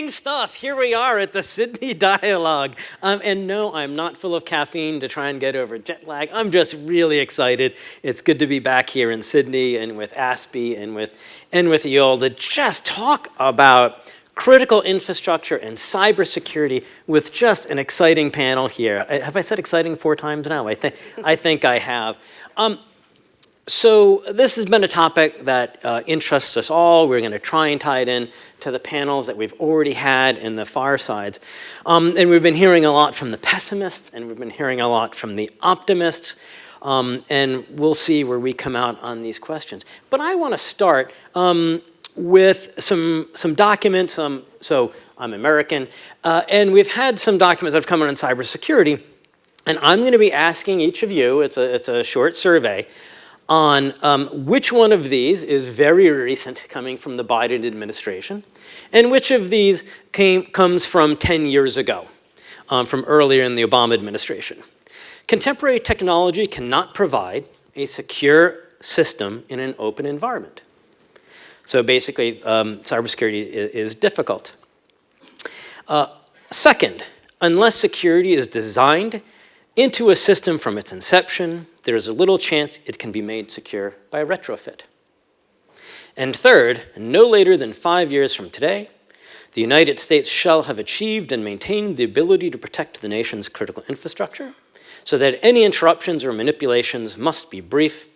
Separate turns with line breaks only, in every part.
exciting stuff. Here we are at the Sydney Dialogue. And no, I'm not full of caffeine to try and get over jet lag. I'm just really excited. It's good to be back here in Sydney and with Aspie and with you all to just talk about critical infrastructure and cybersecurity with just an exciting panel here. Have I said exciting 4 times now? I think I have. So this has been a topic that interests us all. We're going to try and tie it in to the panels that we've already had in the firesides. And we've been hearing a lot from the pessimists, and we've been hearing a lot from the optimists. And we'll see where we come out on these questions. But I want to start with some documents. So I'm American, and we've had some documents that have come out on cybersecurity. And I'm going to be asking each of you, it's a short survey, on which one of these is very recent, coming from the Biden administration, and which of these comes from 10 years ago, from earlier in the Obama administration. Contemporary technology cannot provide a secure system in an open environment. So basically, cybersecurity is difficult. Second, unless security is designed into a system from its inception, there is a little chance it can be made secure by retrofit. And third, no later than 5 years from today, the United States shall have achieved and maintained the ability to protect the nation's critical infrastructure, so that any interruptions or manipulations must be brief,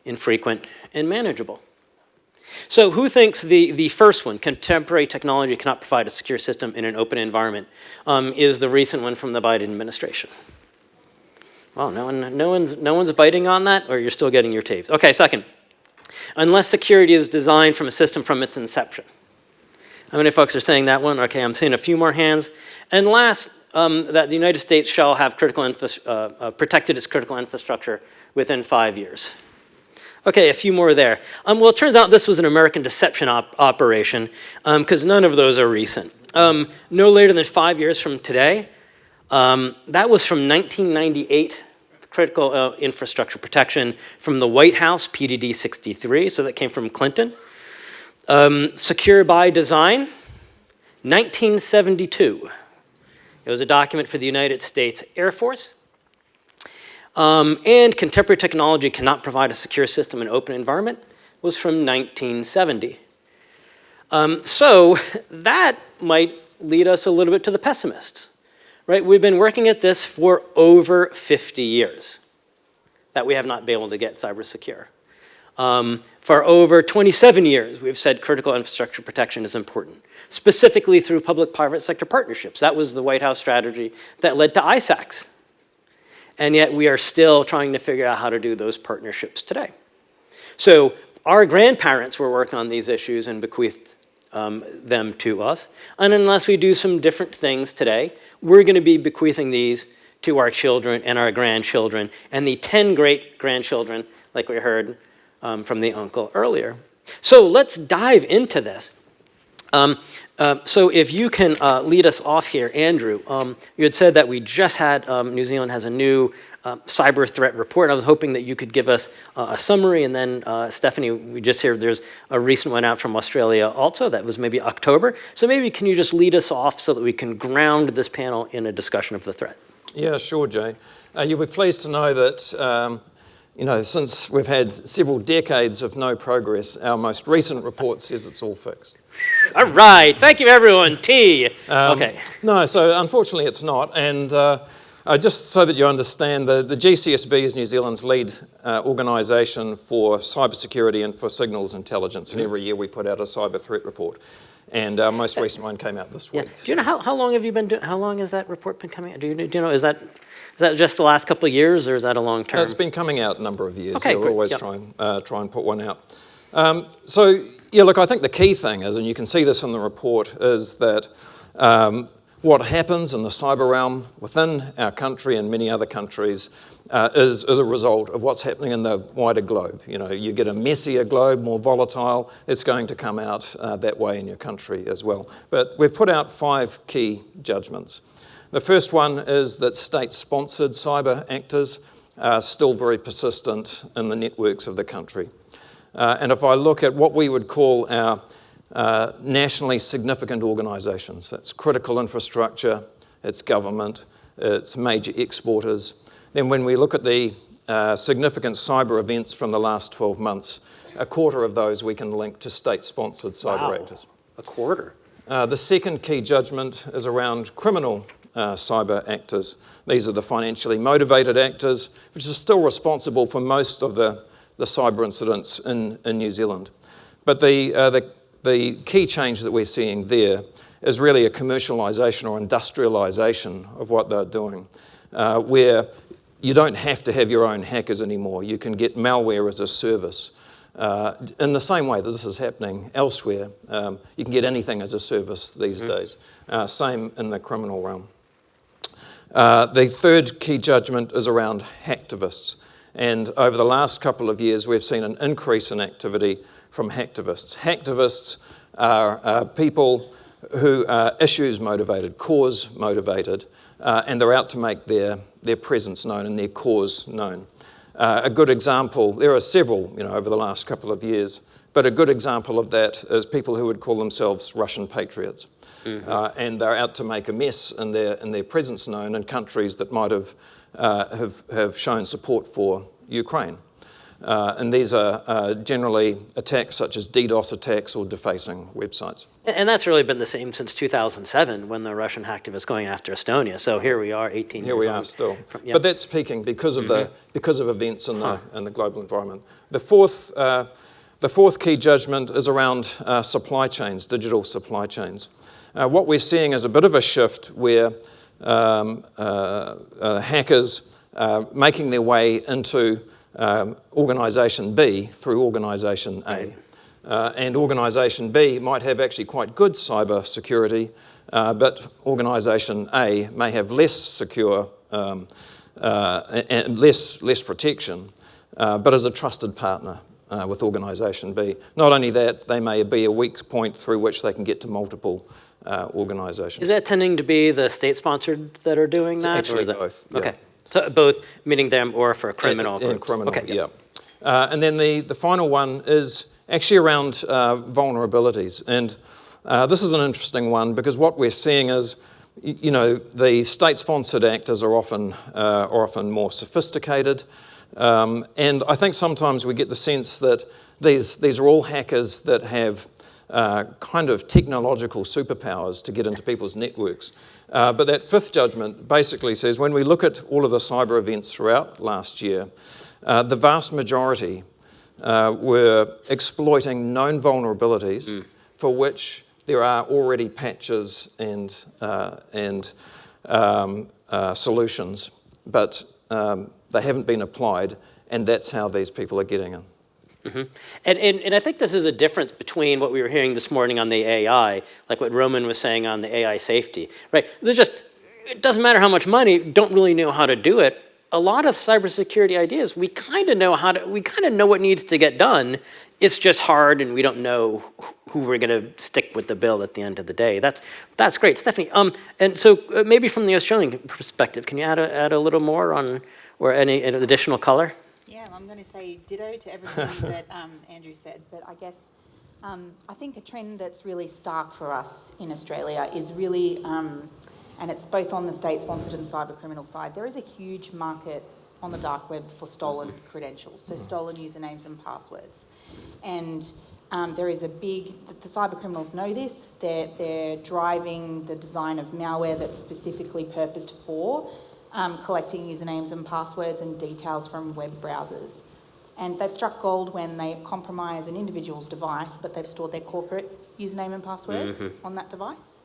infrequent, and manageable. So who thinks the first one, contemporary technology cannot provide a secure system in an open environment, is the recent one from the Biden administration? Well, no one's biting on that, or you're still getting your tapes. Okay, second, unless security is designed from a system from its inception. How many folks are saying that one? Okay, I'm seeing a few more hands. And last, that the United States shall have protected its critical infrastructure within 5 years. Okay, a few more there. Well, it turns out this was an American deception operation, because none of those are recent. No later than 5 years from today. That was from 1998, critical infrastructure protection from the White House, PDD 63, so that came from Clinton. Secure by design, 1972. It was a document for the United States Air Force. And contemporary technology cannot provide a secure system in an open environment was from 1970. So that might lead us a little bit to the pessimists. Right, we've been working at this for over 50 years that we have not been able to get cyber secure. For over 27 years, we've said critical infrastructure protection is important, specifically through public-private sector partnerships. That was the White House strategy that led to ISACs. And yet we are still trying to figure out how to do those partnerships today. So our grandparents were working on these issues and bequeathed them to us. And unless we do some different things today, we're going to be bequeathing these to our children and our grandchildren and the 10 great-grandchildren, like we heard from the uncle earlier. So let's dive into this. So if you can lead us off here, Andrew, you had said that we just had, New Zealand has a new cyber threat report. I was hoping that you could give us a summary, and then Stephanie, we just heard there's a recent one out from Australia also, that was maybe October. So maybe can you just lead us off so that we can ground this panel in a discussion of the threat?
Yeah, sure, Jay. You'll be pleased to know that since we've had several decades of no progress, our most recent report says it's all fixed.
All right, thank you everyone, T. Okay.
No, so unfortunately it's not, and just so that you understand, the GCSB is New Zealand's lead organisation for cybersecurity and for signals intelligence, and every year we put out a cyber threat report, and our most recent one came out this week.
Do you know how long have you been how long has that report been coming out? Do you know, is that just the last couple of years, or is that a long term?
It's been coming out a number of years.
Okay,
we'll always try and put one out. So yeah, look, I think the key thing is, and you can see this in the report, is that what happens in the cyber realm within our country and many other countries is a result of what's happening in the wider globe. You know, you get a messier globe, more volatile, it's going to come out that way in your country as well. But we've put out 5 key judgments. The first one is that state-sponsored cyber actors are still very persistent in the networks of the country. And if I look at what we would call our nationally significant organisations. That's critical infrastructure, it's government, it's major exporters. Then when we look at the significant cyber events from the last 12 months, a quarter of those we can link to state-sponsored cyber actors.
A quarter?
The second key judgment is around criminal cyber actors. These are the financially motivated actors, which are still responsible for most of the cyber incidents in New Zealand. But the key change that we're seeing there is really a commercialisation or industrialisation of what they're doing, where you don't have to have your own hackers anymore. You can get malware as a service. In the same way that this is happening elsewhere, you can get anything as a service these days. Same in the criminal realm. The third key judgment is around hacktivists. And over the last couple of years, we've seen an increase in activity from hacktivists. Hacktivists are people who are issues motivated, cause motivated, and they're out to make their presence known and their cause known. A good example, there are several over the last couple of years, but a good example of that is people who would call themselves Russian patriots. And they're out to make a mess and their presence known in countries that might have shown support for Ukraine. And these are generally attacks such as DDoS attacks or defacing websites.
And that's really been the same since 2007 when the Russian hacktivists going after Estonia. So here we are, 18 years on.
Here we are still. But that's peaking because of events in the global environment. The fourth key judgment is around supply chains, digital supply chains. What we're seeing is a bit of a shift where hackers are making their way into Organisation B through Organisation A. And Organisation B might have actually quite good cyber security, but Organisation A may have less secure and less protection, but as a trusted partner with Organisation B. Not only that, they may be a weak point through which they can get to multiple organisations.
Is that tending to be the state-sponsored that are doing that?
It's actually both. Yeah.
Okay. So both, meaning them or for criminal groups?
And criminal,
okay,
yeah. And then the final one is actually around vulnerabilities. And this is an interesting one because what we're seeing is, the state-sponsored actors are often more sophisticated. And I think sometimes we get the sense that these are all hackers that have kind of technological superpowers to get into people's networks. But that fifth judgment basically says when we look at all of the cyber events throughout last year, the vast majority were exploiting known vulnerabilities for which there are already patches and solutions, but they haven't been applied, and that's how these people are getting in.
And I think this is a difference between what we were hearing this morning on the AI, like what Roman was saying on the AI safety, right? It doesn't matter how much money, don't really know how to do it. A lot of cybersecurity ideas, we kind of know what needs to get done. It's just hard, and we don't know who we're going to stick with the bill at the end of the day. That's great, Stephanie. And so maybe from the Australian perspective, can you add a little more on or any additional color?
Yeah, I'm going to say ditto to everything that Andrew said, but I guess I think a trend that's really stark for us in Australia is really, and it's both on the state-sponsored and cyber criminal side, there is a huge market on the dark web for stolen credentials, so stolen usernames and passwords. And there is the cyber criminals know this, they're driving the design of malware that's specifically purposed for collecting usernames and passwords and details from web browsers. And they've struck gold when they compromise an individual's device, but they've stored their corporate username and password on that device.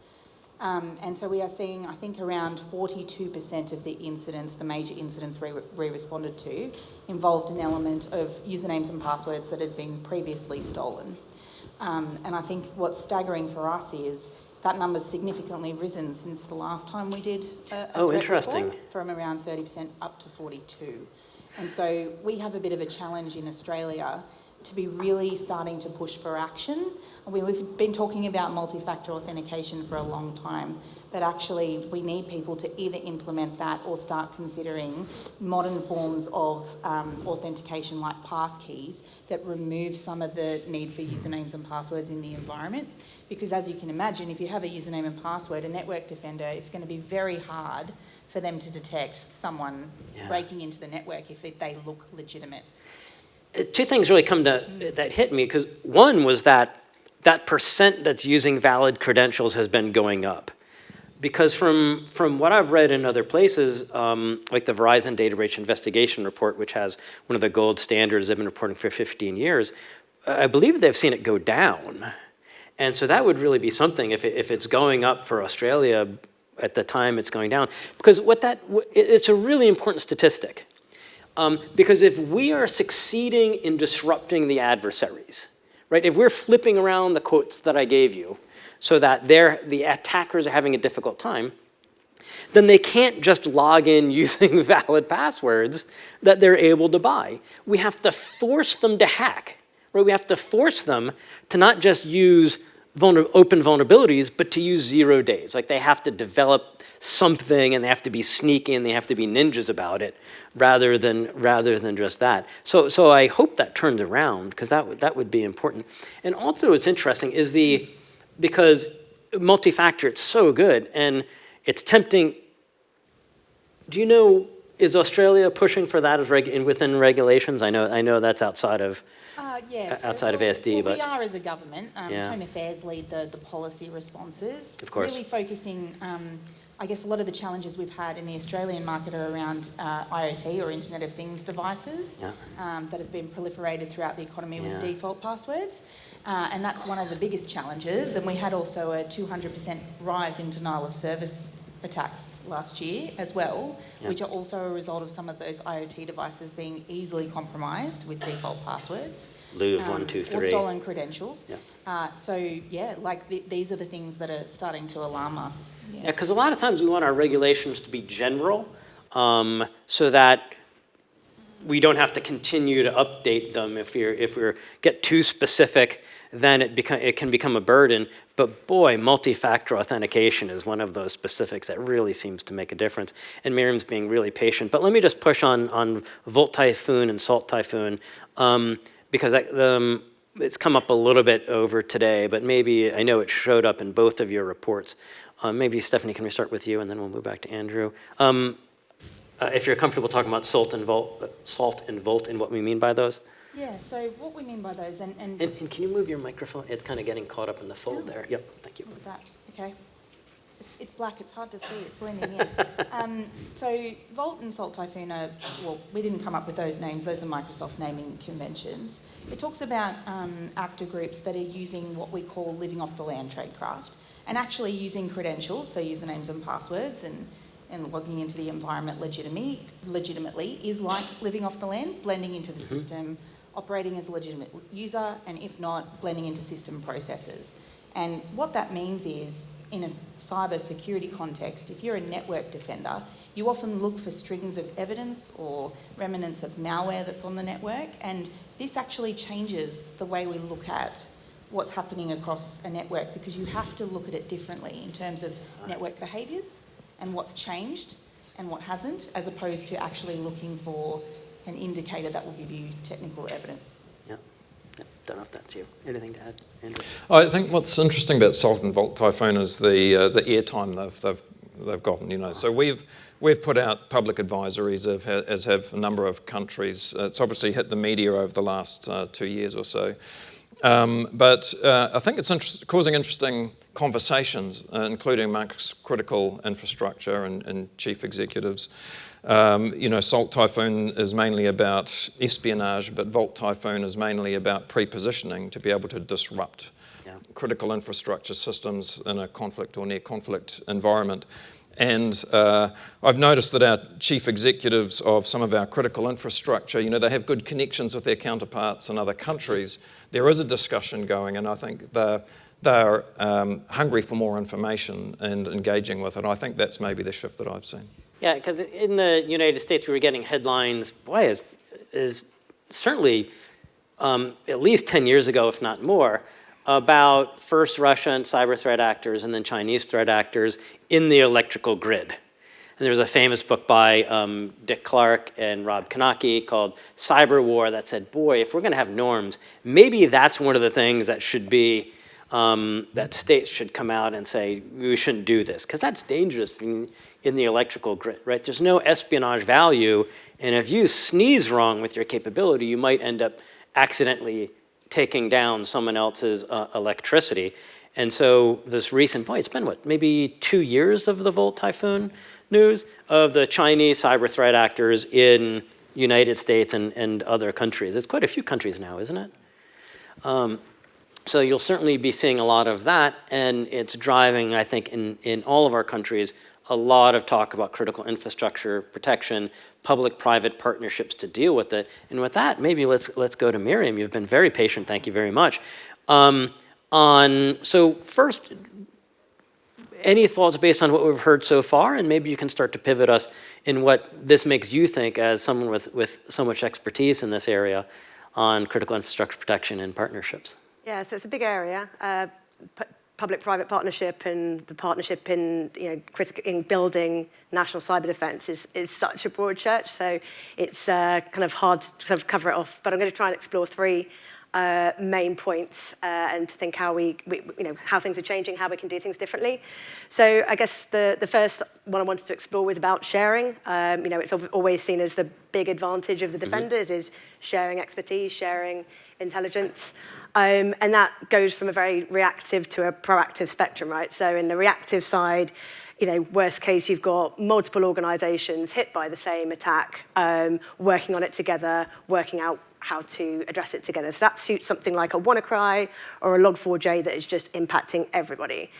And so we are seeing, I think, around 42% of the incidents, the major incidents we responded to, involved an element of usernames and passwords that had been previously stolen. And I think what's staggering for us is that number's significantly risen since the last time we did a threat
interesting.
report, from around 30% up to 42%. And so we have a bit of a challenge in Australia to be really starting to push for action. We've been talking about multi-factor authentication for a long time, but actually we need people to either implement that or start considering modern forms of authentication like passkeys that remove some of the need for usernames and passwords in the environment. Because as you can imagine, if you have a username and password, a network defender, it's going to be very hard for them to detect someone breaking into the network if they look legitimate.
Two things really that hit me, because one was that percent that's using valid credentials has been going up. Because from what I've read in other places, like the Verizon Data Breach Investigation Report, which has one of the gold standards they've been reporting for 15 years, I believe they've seen it go down. And so that would really be something if it's going up for Australia at the time it's going down. Because it's a really important statistic. Because if we are succeeding in disrupting the adversaries, right? If we're flipping around the quotes that I gave you so that the attackers are having a difficult time, then they can't just log in using valid passwords that they're able to buy. We have to force them to hack, right? We have to force them to not just use open vulnerabilities, but to use 0 days. Like they have to develop something and they have to be sneaky and they have to be ninjas about it rather than just that. So I hope that turns around, because that would be important. And also what's interesting is because multi-factor, it's so good and it's tempting. Do you know, is Australia pushing for that as within regulations? I know that's outside of
Yes.
outside of ASD, but
we are as a government. Home Affairs lead the policy responses.
Of course.
Really focusing, I guess a lot of the challenges we've had in the Australian market are around IoT or Internet of Things devices that have been proliferated throughout the economy with default passwords. And that's one of the biggest challenges. And we had also a 200% rise in denial of service attacks last year as well, which are also a result of some of those IoT devices being easily compromised with default passwords.
Lieu of 1, 2, 3.
Or stolen credentials. These are the things that are starting to alarm us.
Yeah, because a lot of times we want our regulations to be general, so that we don't have to continue to update them. If we get too specific, then it can become a burden. But boy, multi-factor authentication is one of those specifics that really seems to make a difference. And Miriam's being really patient. But let me just push on Volt Typhoon and Salt Typhoon, because it's come up a little bit over today, but maybe, I know it showed up in both of your reports. Maybe Stephanie, can we start with you and then we'll move back to Andrew. If you're comfortable talking about Salt and Volt and what we mean by those.
Yeah, so what we mean by those, and
can you move your microphone? It's kind of getting caught up in the fold there. Yep, thank you.
With that, okay. It's black, it's hard to see it blending in. So Volt and Salt Typhoon are, well, we didn't come up with those names, those are Microsoft naming conventions. It talks about actor groups that are using what we call living off the land tradecraft, and actually using credentials, so usernames and passwords, and logging into the environment legitimately is like living off the land, blending into the system, operating as a legitimate user, and if not, blending into system processes. And what that means is, in a cyber security context, if you're a network defender, you often look for strings of evidence or remnants of malware that's on the network, and this actually changes the way we look at what's happening across a network, because you have to look at it differently in terms of network behaviours and what's changed and what hasn't, as opposed to actually looking for an indicator that will give you technical evidence.
Don't know if that's you. Anything to add, Andrew? I think what's interesting about Salt and Volt Typhoon is the airtime they've gotten. You know, so we've put out public advisories, as have a number of countries. It's obviously hit the media over the last 2 years or so. But I think it's causing interesting conversations, including amongst critical infrastructure and chief executives. Salt Typhoon is mainly about espionage, but Volt Typhoon is mainly about pre-positioning to be able to disrupt critical infrastructure systems in a conflict or near conflict environment. And I've noticed that our chief executives of some of our critical infrastructure, they have good connections with their counterparts in other countries. There is a discussion going, and I think they're hungry for more information and engaging with it. I think that's maybe the shift that I've seen.
Yeah, because in the United States, we were getting headlines, boy, is certainly at least 10 years ago, if not more, about first Russian cyber threat actors and then Chinese threat actors in the electrical grid. And there was a famous book by Dick Clark and Rob Kanaki called Cyber War that said, boy, if we're going to have norms, maybe that's one of the things that should be, that states should come out and say, we shouldn't do this, because that's dangerous in the electrical grid, right? There's no espionage value, and if you sneeze wrong with your capability, you might end up accidentally taking down someone else's electricity. And so this recent, boy, it's been what, maybe 2 years of the Volt Typhoon news of the Chinese cyber threat actors in United States and other countries. It's quite a few countries now, isn't it? So you'll certainly be seeing a lot of that, and it's driving, I think, in all of our countries, a lot of talk about critical infrastructure protection, public-private partnerships to deal with it. And with that, maybe let's go to Miriam. You've been very patient, thank you very much. So first, any thoughts based on what we've heard so far, and maybe you can start to pivot us in what this makes you think as someone with so much expertise in this area on critical infrastructure protection and partnerships.
Yeah, so it's a big area. Public-private partnership and the partnership in in building national cyber defence is such a broad church, so it's kind of hard to kind of cover it off. But I'm going to try and explore three main points and to think how how things are changing, how we can do things differently. So I guess the first one I wanted to explore was about sharing. It's always seen as the big advantage of the defenders is sharing expertise, sharing intelligence. And that goes from a very reactive to a proactive spectrum, right? So in the reactive side, worst case, you've got multiple organizations hit by the same attack, working on it together, working out how to address it together. So that suits something like a WannaCry or a Log4j that is just impacting everybody.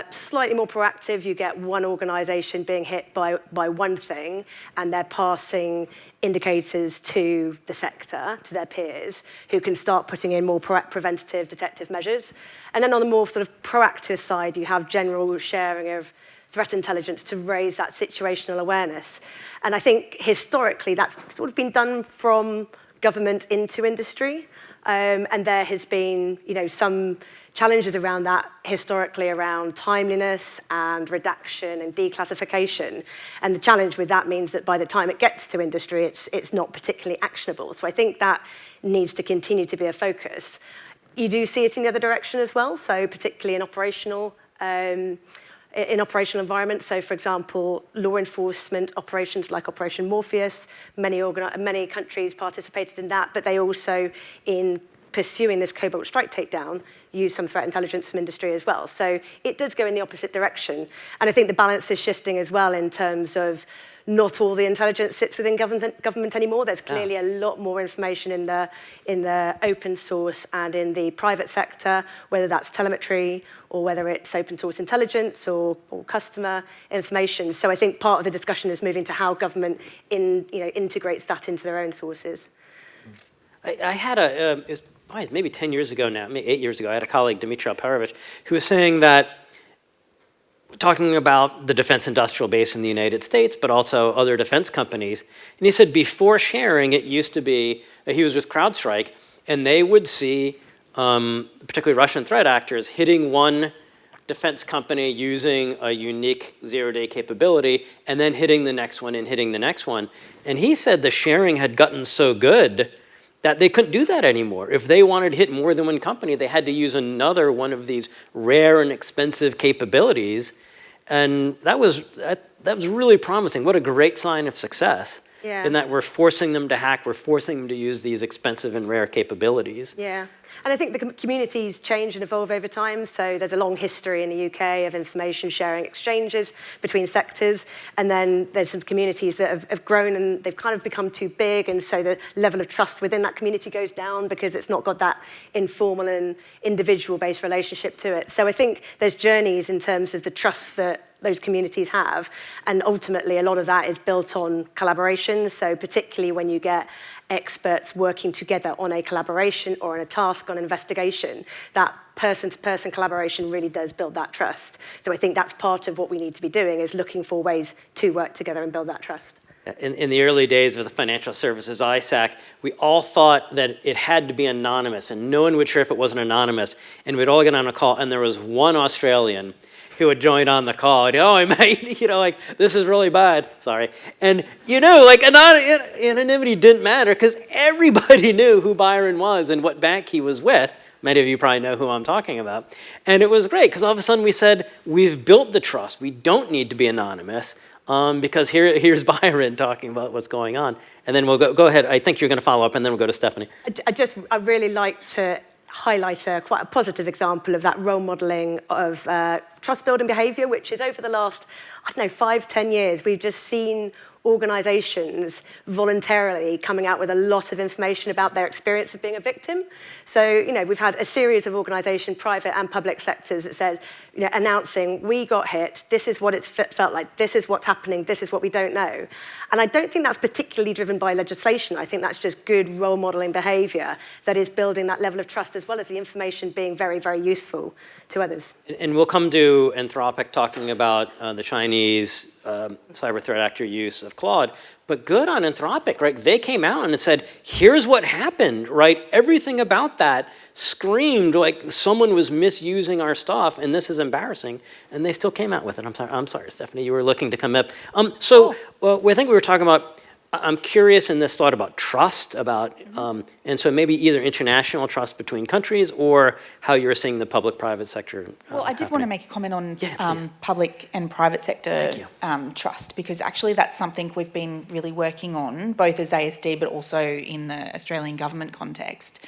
Slightly more proactive, you get one organization being hit by one thing, and they're passing indicators to the sector, to their peers, who can start putting in more preventative detective measures. And then on the more sort of proactive side, you have general sharing of threat intelligence to raise that situational awareness. And I think historically that's sort of been done from government into industry. And there has been, some challenges around that historically around timeliness and redaction and declassification. And the challenge with that means that by the time it gets to industry, it's not particularly actionable. So I think that needs to continue to be a focus. You do see it in the other direction as well, so particularly in operational environments. So, for example, law enforcement operations like Operation Morpheus, many countries participated in that, but they also, in pursuing this Cobalt Strike takedown, use some threat intelligence from industry as well. So it does go in the opposite direction. And I think the balance is shifting as well in terms of not all the intelligence sits within government anymore. There's clearly a lot more information in the open source and in the private sector, whether that's telemetry or whether it's open source intelligence or customer information. So I think part of the discussion is moving to how government integrates that into their own sources.
I had it was maybe 10 years ago now, maybe 8 years ago, I had a colleague, Dmitry Alperovich, who was saying that, talking about the defense industrial base in the United States, but also other defense companies. And he said before sharing, it used to be, he was with CrowdStrike, and they would see, particularly Russian threat actors, hitting one defense company using a unique zero-day capability, and then hitting the next one and hitting the next one. And he said the sharing had gotten so good that they couldn't do that anymore. If they wanted to hit more than one company, they had to use another one of these rare and expensive capabilities. And that was really promising. What a great sign of success.
Yeah.
In that we're forcing them to hack, we're forcing them to use these expensive and rare capabilities.
Yeah, and I think the communities change and evolve over time. So there's a long history in the UK of information sharing exchanges between sectors. And then there's some communities that have grown and they've kind of become too big. And so the level of trust within that community goes down because it's not got that informal and individual-based relationship to it. So I think there's journeys in terms of the trust that those communities have. And ultimately, a lot of that is built on collaboration. So particularly when you get experts working together on a collaboration or on a task, on an investigation, that person-to-person collaboration really does build that trust. So I think that's part of what we need to be doing is looking for ways to work together and build that trust.
in the early days of the financial services ISAC, we all thought that it had to be anonymous, and no one would share if it wasn't anonymous. And we'd all get on a call, and there was one Australian who would join on the call. And, oh, mate, like, this is really bad. Sorry. And, like, anonymity didn't matter because everybody knew who Byron was and what bank he was with. Many of you probably know who I'm talking about. And it was great because all of a sudden we said, we've built the trust. We don't need to be anonymous because here's Byron talking about what's going on. And then we'll go ahead. I think you're going to follow up, and then we'll go to Stephanie.
I'd really like to highlight quite a positive example of that role modelling of trust-building behaviour, which is over the last, 5-10 years, we've just seen organisations voluntarily coming out with a lot of information about their experience of being a victim. So, we've had a series of organisations, private and public sectors, that said, announcing, we got hit, this is what it's felt like, this is what's happening, this is what we don't know. And I don't think that's particularly driven by legislation. I think that's just good role modelling behaviour that is building that level of trust, as well as the information being very, very useful to others.
And we'll come to Anthropic talking about the Chinese cyber threat actor use of Claude, but good on Anthropic, right? They came out and said, here's what happened, right? Everything about that screamed like someone was misusing our stuff, and this is embarrassing, and they still came out with it. I'm sorry, Stephanie, you were looking to come up. I think we were talking about, I'm curious in this thought about trust, and so maybe either international trust between countries or how you're seeing the public-private sector
Well, I did want to make a comment on
Yeah,
public and private sector trust, because actually that's something we've been really working on, both as ASD but also in the Australian government context.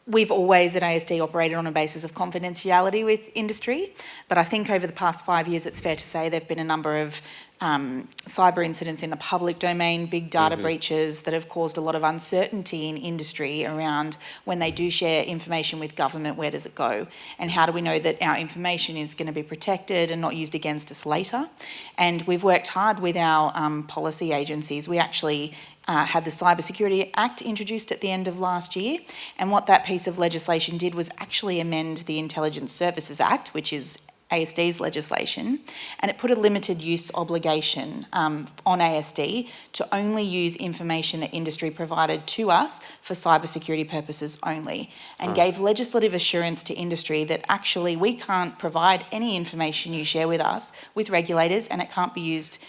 We've always at ASD operated on a basis of confidentiality with industry, but I think over the past 5 years it's fair to say there have been a number of cyber incidents in the public domain, big data breaches that have caused a lot of uncertainty in industry around when they do share information with government, where does it go? And how do we know that our information is going to be protected and not used against us later? And we've worked hard with our policy agencies. We actually had the Cyber Security Act introduced at the end of last year, and what that piece of legislation did was actually amend the Intelligence Services Act, which is ASD's legislation, and it put a limited use obligation on ASD to only use information that industry provided to us for cybersecurity purposes only, and gave legislative assurance to industry that actually we can't provide any information you share with us with regulators, and it can't be used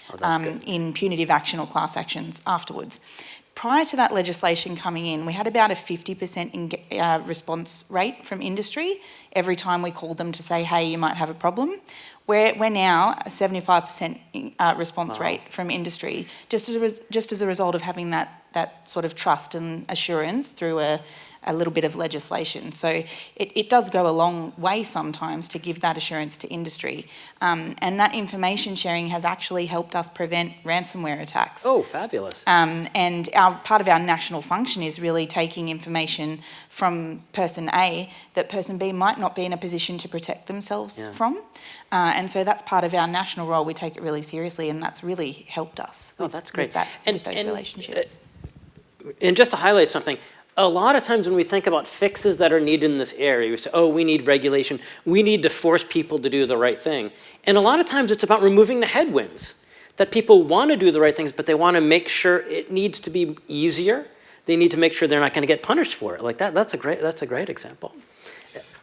in punitive action or class actions afterwards. Prior to that legislation coming in, we had about a 50% response rate from industry every time we called them to say, hey, you might have a problem. We're now a 75% response rate from industry, just as a result of having that sort of trust and assurance through a little bit of legislation. So it does go a long way sometimes to give that assurance to industry. And that information sharing has actually helped us prevent ransomware attacks.
Oh, fabulous.
And part of our national function is really taking information from person A that person B might not be in a position to protect themselves from. And so that's part of our national role. We take it really seriously, and that's really helped us
that's great.
with those relationships.
And just to highlight something, a lot of times when we think about fixes that are needed in this area, we say, oh, we need regulation. We need to force people to do the right thing. And a lot of times it's about removing the headwinds, that people want to do the right things, but they want to make sure it needs to be easier. They need to make sure they're not going to get punished for it. Like that's a great example.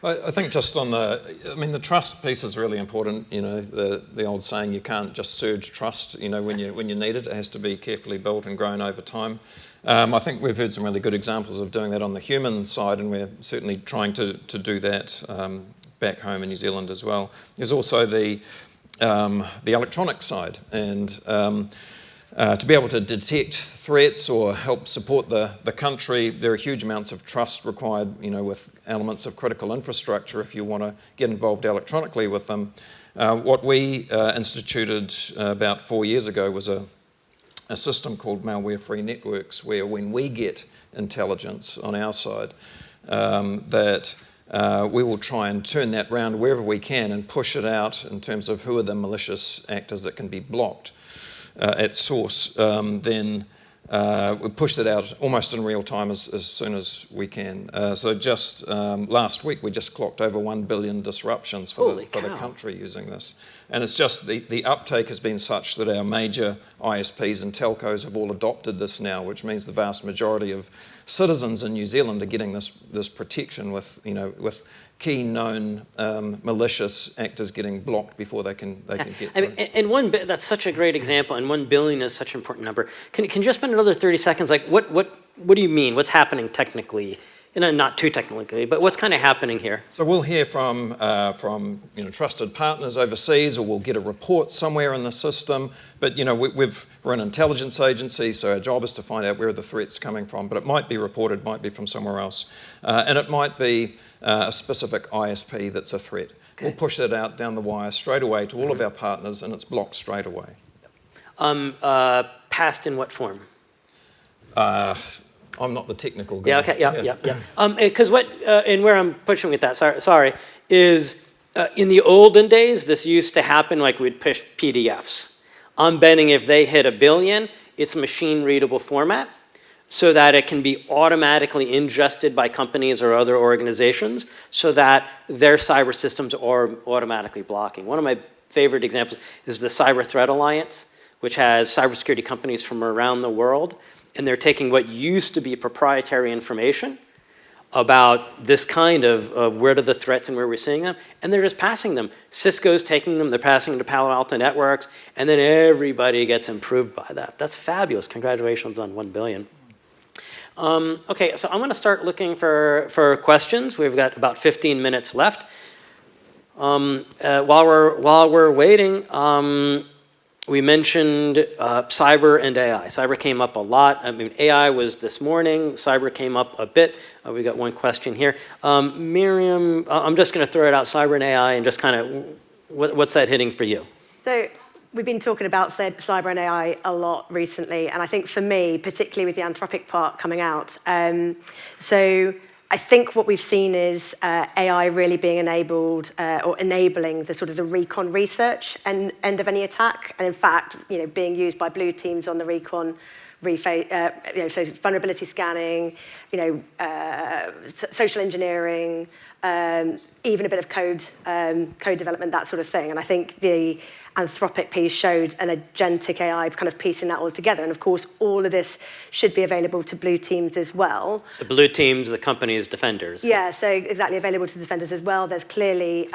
I think just on the trust piece is really important. The old saying, you can't just surge trust, when you need it. It has to be carefully built and grown over time. I think we've heard some really good examples of doing that on the human side, and we're certainly trying to do that back home in New Zealand as well. There's also the electronic side, and to be able to detect threats or help support the country, there are huge amounts of trust required, with elements of critical infrastructure if you want to get involved electronically with them. What we instituted about 4 years ago was a system called malware-free networks, where when we get intelligence on our side, that we will try and turn that round wherever we can and push it out in terms of who are the malicious actors that can be blocked at source. Then we push it out almost in real time as soon as we can. So just last week we just clocked over 1 billion disruptions for the country using this. And it's just the uptake has been such that our major ISPs and telcos have all adopted this now, which means the vast majority of citizens in New Zealand are getting this protection with key known malicious actors getting blocked before they can get through.
And that's such a great example, and 1 billion is such an important number. Can you just spend another 30 seconds? Like, what do you mean? What's happening technically? Not too technically, but what's kind of happening here?
So we'll hear from trusted partners overseas, or we'll get a report somewhere in the system. But we're an intelligence agency, so our job is to find out where the threat's coming from. But it might be reported, might be from somewhere else, and it might be a specific ISP that's a threat. Okay. We'll push that out down the wire straight away to all of our partners, and it's blocked straight away.
Passed in what form?
I'm not the technical guy.
Yeah. Because and where I'm pushing with that, sorry, is in the olden days, this used to happen like we'd push PDFs. I'm betting if they hit 1 billion, it's machine-readable format so that it can be automatically ingested by companies or other organizations so that their cyber systems are automatically blocking. One of my favorite examples is the Cyber Threat Alliance, which has cybersecurity companies from around the world. And they're taking what used to be proprietary information about this kind of where are the threats and where we're seeing them, and they're just passing them. Cisco's taking them, they're passing them to Palo Alto Networks, and then everybody gets improved by that. That's fabulous. Congratulations on 1 billion. Okay, so I'm going to start looking for questions. We've got about 15 minutes left. While we're waiting, we mentioned cyber and AI. Cyber came up a lot. I mean, AI was this morning. Cyber came up a bit. We got one question here. Miriam, I'm just going to throw it out, cyber and AI, and just kind of, what's that hitting for you?
So we've been talking about cyber and AI a lot recently, and I think for me, particularly with the Anthropic part coming out, so I think what we've seen is AI really being enabled or enabling the sort of the recon research end of any attack, and in fact, being used by blue teams on the recon, so vulnerability scanning, social engineering, even a bit of code development, that sort of thing. And I think the Anthropic piece showed an agentic AI kind of piecing that all together. And of course, all of this should be available to blue teams as well.
The blue teams, the company's defenders.
Yeah, so exactly available to the defenders as well. There's clearly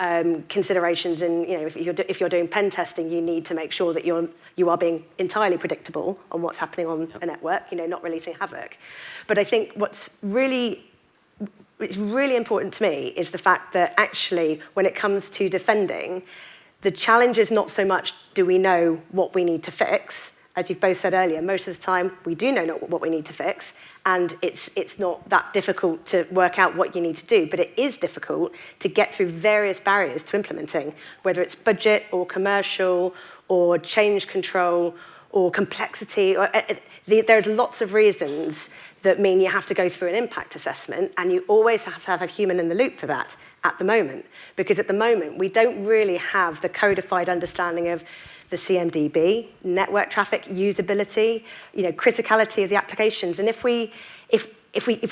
considerations in, if you're doing pen testing, you need to make sure that you are being entirely predictable on what's happening on a network, not releasing havoc. But I think what's really important to me is the fact that actually, when it comes to defending, the challenge is not so much do we know what we need to fix. As you've both said earlier, most of the time we do know what we need to fix, and it's not that difficult to work out what you need to do, but it is difficult to get through various barriers to implementing, whether it's budget or commercial or change control or complexity. There's lots of reasons that mean you have to go through an impact assessment, and you always have to have a human in the loop for that at the moment. Because at the moment, we don't really have the codified understanding of the CMDB, network traffic, usability, criticality of the applications. And if we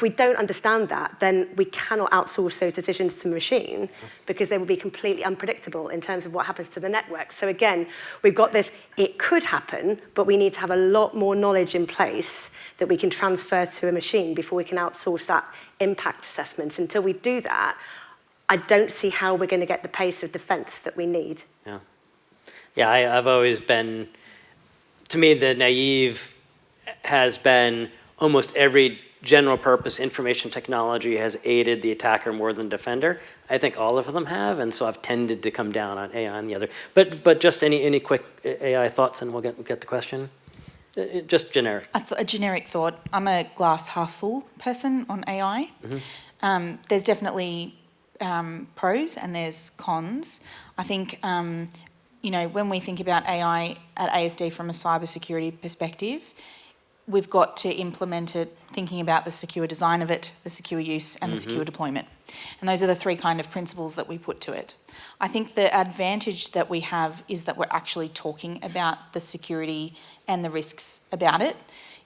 don't understand that, then we cannot outsource those decisions to the machine because they will be completely unpredictable in terms of what happens to the network. So again, we've got this, it could happen, but we need to have a lot more knowledge in place that we can transfer to a machine before we can outsource that impact assessment. Until we do that, I don't see how we're going to get the pace of defense that we need.
Yeah, I've always been, to me, the naive has been almost every general purpose information technology has aided the attacker more than defender. I think all of them have, and so I've tended to come down on AI and the other. But just any quick AI thoughts, and we'll get the question. Just generic.
A generic thought. I'm a glass half full person on AI. Mm-hmm. There's definitely pros and there's cons. I think when we think about AI at ASD from a cybersecurity perspective, we've got to implement it thinking about the secure design of it, the secure use, and the secure deployment. And those are the three kind of principles that we put to it. I think the advantage that we have is that we're actually talking about the security and the risks about it.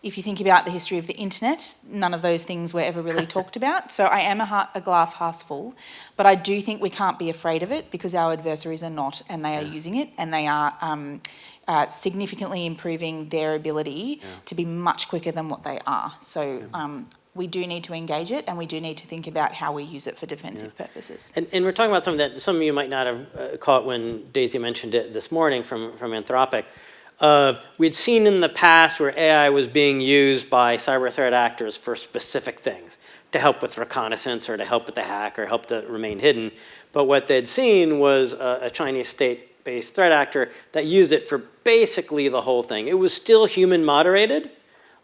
if you think about the history of the internet, none of those things were ever really talked about. So I am a glass half full, but I do think we can't be afraid of it because our adversaries are not, and they are using it, and they are significantly improving their ability to be much quicker than what they are. So we do need to engage it, and we do need to think about how we use it for defensive purposes.
And we're talking about something that some of you might not have caught when Daisy mentioned it this morning from Anthropic. We'd seen in the past where AI was being used by cyber threat actors for specific things, to help with reconnaissance or to help with the hack or help to remain hidden. But what they'd seen was a Chinese state-based threat actor that used it for basically the whole thing. It was still human moderated.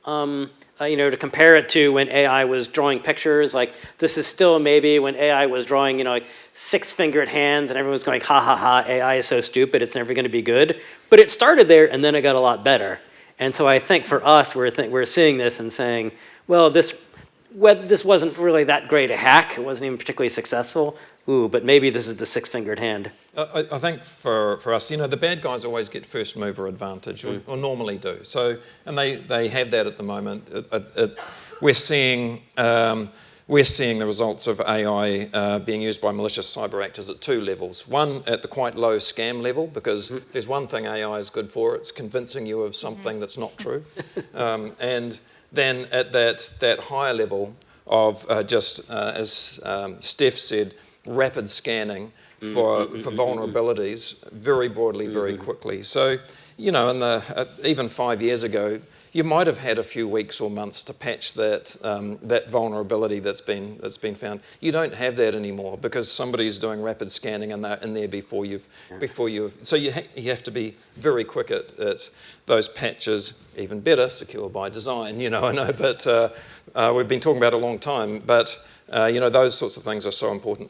To compare it to when AI was drawing pictures, like this is still maybe when AI was drawing, like 6-fingered hands and everyone was going, ha ha ha, AI is so stupid, it's never gonna be good. But it started there and then it got a lot better. And so I think for us, we're seeing this and saying, well, this wasn't really that great a hack, it wasn't even particularly successful. Ooh, but maybe this is the 6-fingered hand.
I think for us, the bad guys always get first mover advantage, or normally do. So, and they have that at the moment. We're seeing the results of AI being used by malicious cyber actors at 2 levels. One, at the quite low scam level, because there's one thing AI is good for, it's convincing you of something that's not true. And then at that higher level of as Steph said, rapid scanning for vulnerabilities very broadly, very quickly. So, even 5 years ago, you might have had a few weeks or months to patch that vulnerability that's been found. You don't have that anymore because somebody's doing rapid scanning and they're in there before you've. So you have to be very quick at those patches. Even better, secure by design. I know, but we've been talking about it a long time. But those sorts of things are so important.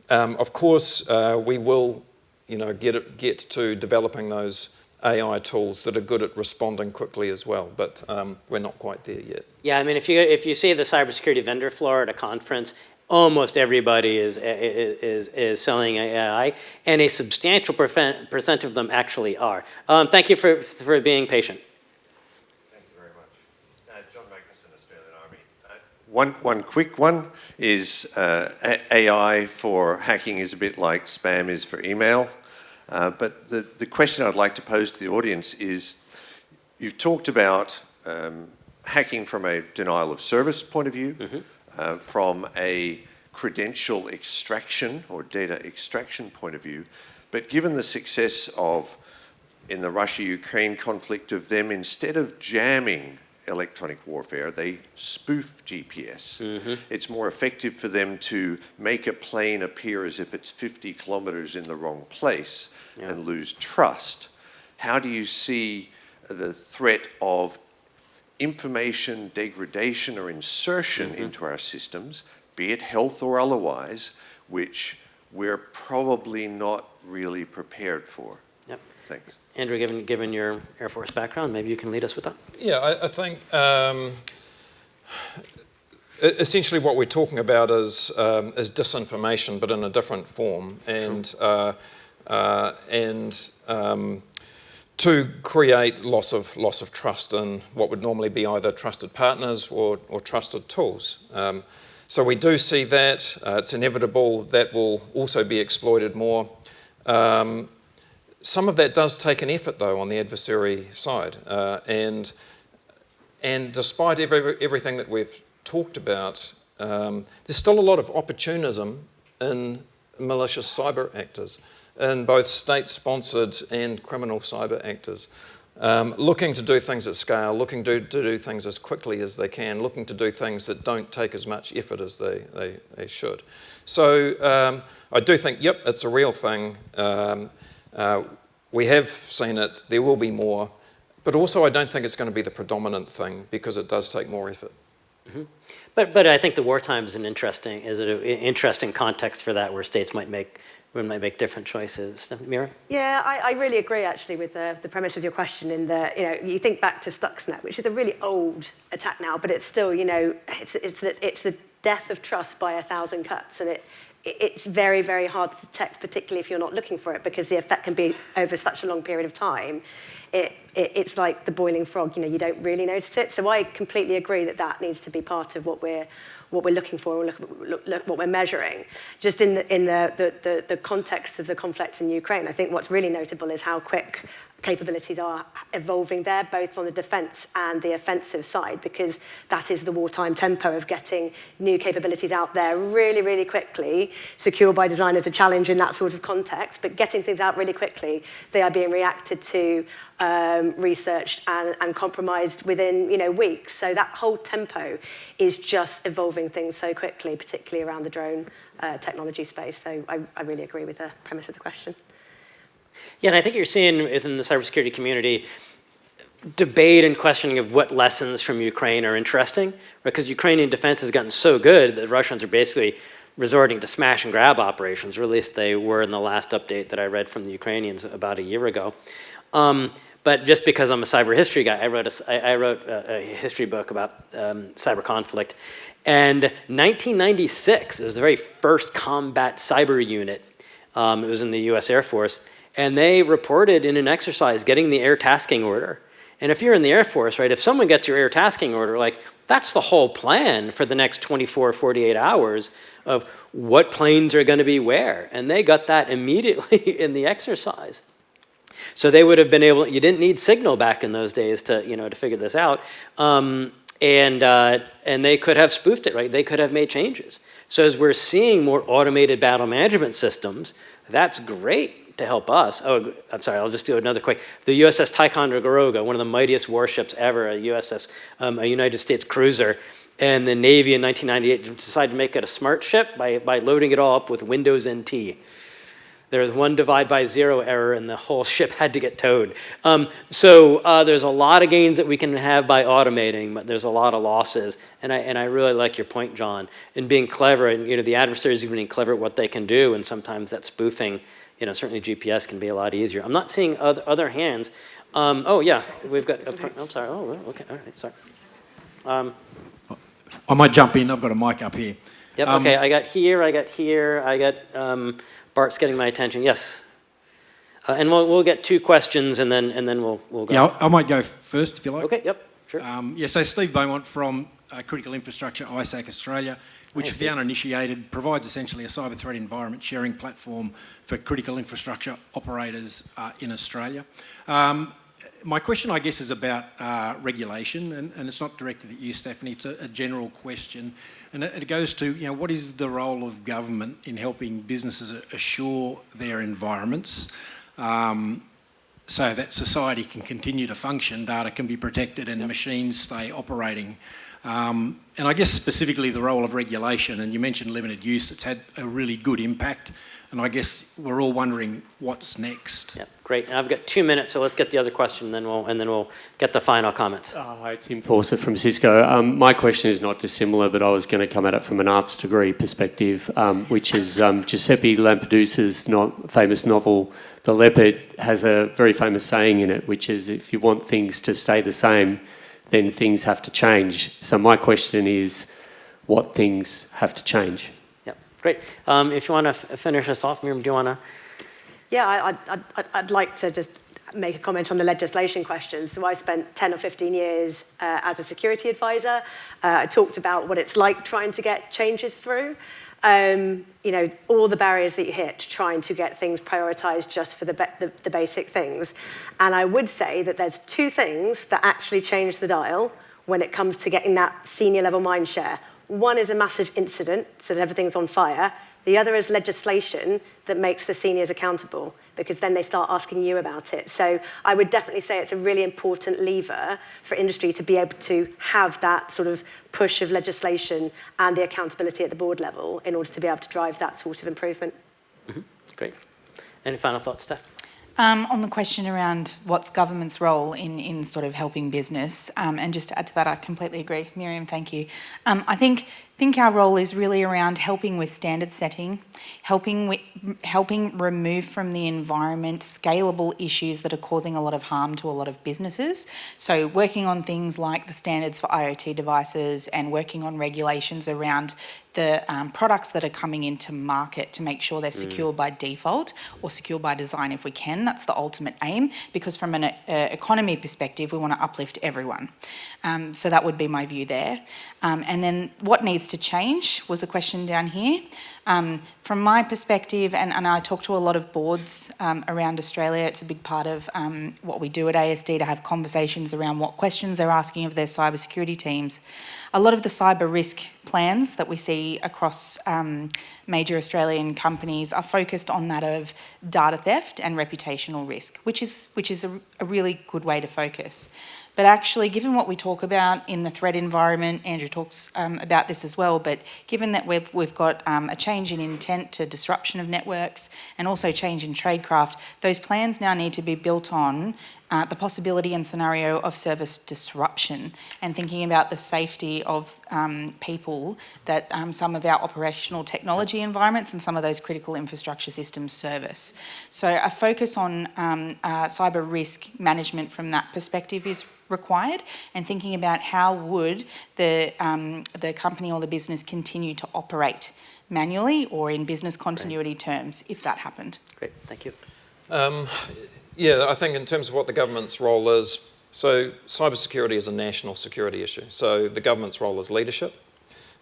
Of course, we will, get to developing those AI tools that are good at responding quickly as well, but we're not quite there yet. Yeah,
I mean, if you see the cybersecurity vendor floor at a conference, almost everybody is selling AI, and a substantial percent of them actually are. Thank you for being patient.
Thank you very much. John Magnuson, Australian Army. One quick one is AI for hacking is a bit like spam is for email. But the question I'd like to pose to the audience is, you've talked about hacking from a denial of service point of view, from a credential extraction or data extraction point of view, but given the success in the Russia-Ukraine conflict of them, instead of jamming electronic warfare, they spoof GPS. It's more effective for them to make a plane appear as if it's 50 kilometers in the wrong place and lose trust. How do you see the threat of information degradation or insertion into our systems, be it health or otherwise, which we're probably not really prepared for?
Yep.
Thanks.
Andrew, given your Air Force background, maybe you can lead us with that.
Yeah, I think essentially what we're talking about is disinformation, but in a different form, and to create loss of trust in what would normally be either trusted partners or trusted tools. So we do see that. It's inevitable that will also be exploited more. Some of that does take an effort, though, on the adversary side. And despite everything that we've talked about, there's still a lot of opportunism in malicious cyber actors, in both state-sponsored and criminal cyber actors, looking to do things at scale, looking to do things as quickly as they can, looking to do things that don't take as much effort as they should. So I do think, yep, it's a real thing. We have seen it, there will be more, but also I don't think it's going to be the predominant thing because it does take more effort.
But I think the wartime is an interesting context for that, where states might make different choices. Miriam?
Yeah, I really agree actually with the premise of your question, in that you think back to Stuxnet, which is a really old attack now, but it's still it's the death of trust by 1,000 cuts, and it's very, very hard to detect, particularly if you're not looking for it, because the effect can be over such a long period of time. It's like the boiling frog, you don't really notice it. So I completely agree that needs to be part of what we're looking for, what we're measuring. Just in the context of the conflict in Ukraine, I think what's really notable is how quick capabilities are evolving there, both on the defence and the offensive side, because that is the wartime tempo of getting new capabilities out there really, really quickly. Secure by design is a challenge in that sort of context, but getting things out really quickly, they are being reacted to, researched and compromised within weeks. So that whole tempo is just evolving things so quickly, particularly around the drone technology space. So I really agree with the premise of the question.
Yeah, and I think you're seeing within the cybersecurity community debate and questioning of what lessons from Ukraine are interesting, right? Because Ukrainian defense has gotten so good that the Russians are basically resorting to smash and grab operations, or at least they were in the last update that I read from the Ukrainians about a year ago. But just because I'm a cyber history guy, I wrote a history book about cyber conflict. And 1996 was the very first combat cyber unit. It was in the US Air Force. And they reported in an exercise getting the air tasking order. And if you're in the Air Force, right, if someone gets your air tasking order, like, that's the whole plan for the next 24, 48 hours of what planes are going to be where. And they got that immediately in the exercise. So they would have been able, you didn't need signal back in those days to, to figure this out. And they could have spoofed it, right? They could have made changes. So as we're seeing more automated battle management systems, that's great to help us. Oh, I'm sorry, I'll just do another quick. The USS Ticonderoga, one of the mightiest warships ever, a United States cruiser, and the Navy in 1998 decided to make it a smart ship by loading it all up with Windows NT. There was one divide by zero error and the whole ship had to get towed. So there's a lot of gains that we can have by automating, but there's a lot of losses. And I really like your point, John, in being clever. And the adversaries are being clever at what they can do, and sometimes that spoofing, certainly GPS can be a lot easier. I'm not seeing other hands. Oh yeah, we've got. I'm sorry. Oh, okay. All right. Sorry.
I might jump in. I've got a mic up here.
Yep. Okay. I got here. Bart's getting my attention. Yes. And we'll get two questions, and then we'll go.
Yeah, I might go first if you like.
Okay. Yep. Sure.
So Steve Beaumont from Critical Infrastructure ISAC Australia, which, for the uninitiated, provides essentially a cyber threat environment sharing platform for critical infrastructure operators in Australia. My question, I guess, is about regulation, and it's not directed at you, Stephanie. It's a general question, and it goes to, what is the role of government in helping businesses assure their environments so that society can continue to function, data can be protected, and machines stay operating. And I guess specifically the role of regulation, and you mentioned limited use, it's had a really good impact, and I guess we're all wondering what's next.
Yeah, great. And I've got 2 minutes, so let's get the other question, and then we'll get the final comments.
Hi, Tim Fawcett from Cisco. My question is not dissimilar, but I was going to come at it from an arts degree perspective, which is Giuseppe Lampedusa's famous novel, The Leopard, has a very famous saying in it, which is, if you want things to stay the same, then things have to change. So my question is, what things have to change?
Yeah, great. If you want to finish us off, Miriam, do you want to?
Yeah, I'd like to just make a comment on the legislation question. So I spent 10 or 15 years as a security advisor. I talked about what it's like trying to get changes through. All the barriers that you hit trying to get things prioritised just for the basic things. And I would say that there's two things that actually change the dial when it comes to getting that senior level mind share. One is a massive incident, so that everything's on fire. The other is legislation that makes the seniors accountable, because then they start asking you about it. So I would definitely say it's a really important lever for industry to be able to have that sort of push of legislation and the accountability at the board level in order to be able to drive that sort of improvement.
Mm-hmm. Great. Any final thoughts, Steph?
On the question around what's government's role in sort of helping business, and just to add to that, I completely agree. Miriam, thank you. I think think our role is really around helping with standard setting, helping remove from the environment scalable issues that are causing a lot of harm to a lot of businesses. So working on things like the standards for IoT devices and working on regulations around the products that are coming into market to make sure they're secure by default or secure by design if we can. That's the ultimate aim, because from an economy perspective, we want to uplift everyone. So that would be my view there. And then what needs to change was a question down here. From my perspective, and I talk to a lot of boards around Australia, it's a big part of what we do at ASD to have conversations around what questions they're asking of their cybersecurity teams. A lot of the cyber risk plans that we see across major Australian companies are focused on that of data theft and reputational risk, which is a really good way to focus. But actually, given what we talk about in the threat environment, Andrew talks about this as well, but given that we've got a change in intent to disruption of networks and also change in tradecraft, those plans now need to be built on the possibility and scenario of service disruption and thinking about the safety of people that some of our operational technology environments and some of those critical infrastructure systems service. So a focus on cyber risk management from that perspective is required, and thinking about how would the company or the business continue to operate manually or in business continuity terms if that happened.
Great, thank you.
Yeah, I think in terms of what the government's role is, so cybersecurity is a national security issue. So the government's role is leadership,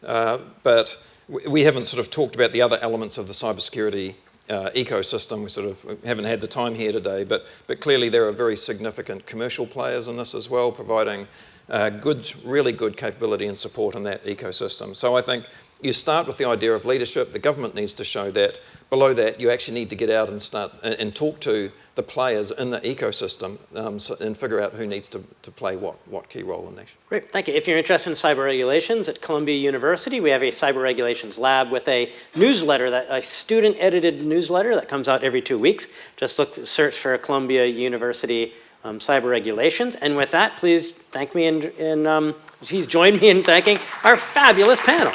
but we haven't sort of talked about the other elements of the cybersecurity ecosystem. We sort of haven't had the time here today, but clearly there are very significant commercial players in this as well, providing really good capability and support in that ecosystem. So I think you start with the idea of leadership. The government needs to show that. Below that, you actually need to get out and start and talk to the players in the ecosystem and figure out who needs to play what key role in that.
Great, thank you. If you're interested in cyber regulations at Columbia University, we have a cyber regulations lab with a newsletter, a student-edited newsletter that comes out every 2 weeks. Just search for Columbia University cyber regulations. And with that, please thank me please join me in thanking our fabulous panel.